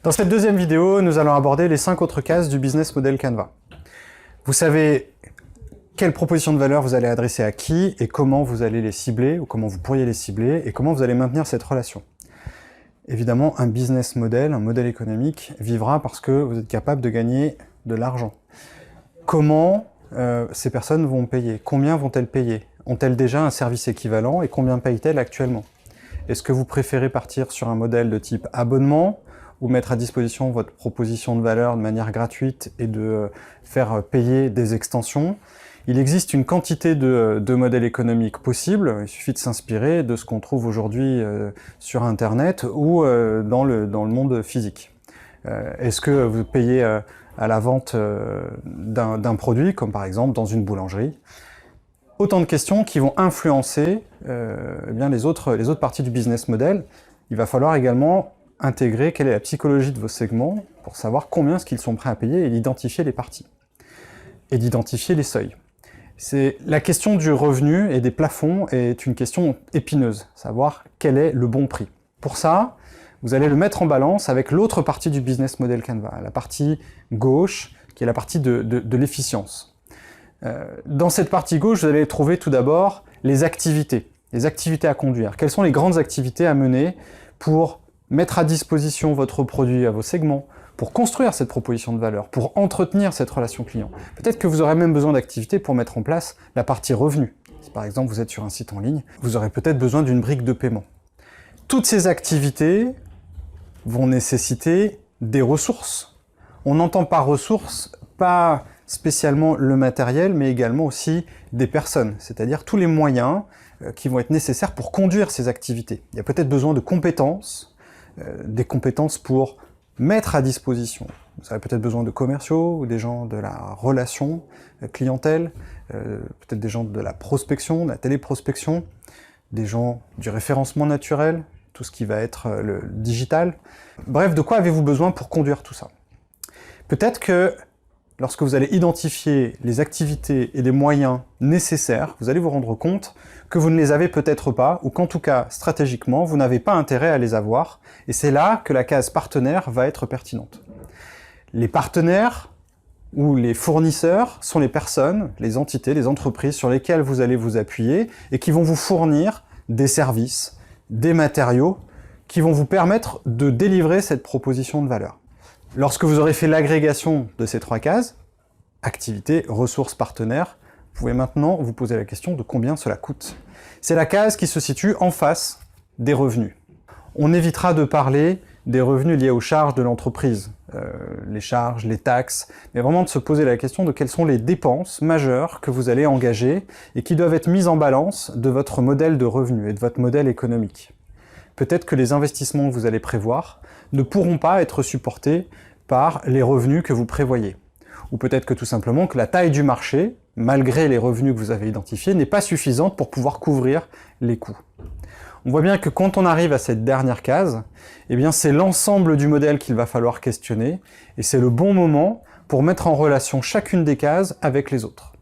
Dans cette deuxième vidéo, nous allons aborder les 5 autres cases du business model Canva. Vous savez quelle proposition de valeur vous allez adresser à qui et comment vous allez les cibler, ou comment vous pourriez les cibler, et comment vous allez maintenir cette relation. Évidemment, un business model, un modèle économique, vivra parce que vous êtes capable de gagner de l'argent. Comment ces personnes vont payer? Combien vont-elles payer? Ont-elles déjà un service équivalent et combien payent-elles actuellement? Est-ce que vous préférez partir sur un modèle de type abonnement ou mettre à disposition votre proposition de valeur de manière gratuite et de faire payer des extensions? Il existe une quantité de modèles économiques possibles, il suffit de s'inspirer de ce qu'on trouve aujourd'hui sur Internet ou dans le monde physique. Est-ce que vous payez à la vente d'un produit, comme par exemple dans une boulangerie? Autant de questions qui vont influencer eh bien les autres parties du business model. Il va falloir également intégrer quelle est la psychologie de vos segments pour savoir combien est-ce qu'ils sont prêts à payer et d'identifier les parties. Et d'identifier les seuils. La question du revenu et des plafonds est une question épineuse, savoir quel est le bon prix. Pour ça, vous allez le mettre en balance avec l'autre partie du business model Canva, la partie gauche, qui est la partie de l'efficience. Dans cette partie gauche, vous allez trouver tout d'abord les activités à conduire. Quelles sont les grandes activités à mener pour mettre à disposition votre produit à vos segments, pour construire cette proposition de valeur, pour entretenir cette relation client. Peut-être que vous aurez même besoin d'activités pour mettre en place la partie revenu. Si par exemple vous êtes sur un site en ligne, vous aurez peut-être besoin d'une brique de paiement. Toutes ces activités vont nécessiter des ressources. On n'entend par ressources pas spécialement le matériel, mais également aussi des personnes, c'est-à-dire tous les moyens qui vont être nécessaires pour conduire ces activités. Il y a peut-être besoin de compétences, des compétences pour mettre à disposition. Vous avez peut-être besoin de commerciaux, ou des gens de la relation clientèle, peut-être des gens de la prospection, de la téléprospection, des gens du référencement naturel, tout ce qui va être le digital. Bref, de quoi avez-vous besoin pour conduire tout ça? Peut-être que lorsque vous allez identifier les activités et les moyens nécessaires, vous allez vous rendre compte que vous ne les avez peut-être pas, ou qu'en tout cas, stratégiquement, vous n'avez pas intérêt à les avoir, et c'est là que la case partenaire va être pertinente. Les partenaires ou les fournisseurs sont les personnes, les entités, les entreprises sur lesquelles vous allez vous appuyer et qui vont vous fournir des services, des matériaux qui vont vous permettre de délivrer cette proposition de valeur. Lorsque vous aurez fait l'agrégation de ces 3 cases, activité, ressources, partenaires, vous pouvez maintenant vous poser la question de combien cela coûte. C'est la case qui se situe en face des revenus. On évitera de parler des revenus liés aux charges de l'entreprise, les charges, les taxes, mais vraiment de se poser la question de quelles sont les dépenses majeures que vous allez engager et qui doivent être mises en balance de votre modèle de revenus et de votre modèle économique. Peut-être que les investissements que vous allez prévoir ne pourront pas être supportés par les revenus que vous prévoyez. Ou peut-être que tout simplement que la taille du marché, malgré les revenus que vous avez identifiés, n'est pas suffisante pour pouvoir couvrir les coûts. On voit bien que quand on arrive à cette dernière case, eh bien c'est l'ensemble du modèle qu'il va falloir questionner, et c'est le bon moment pour mettre en relation chacune des cases avec les autres.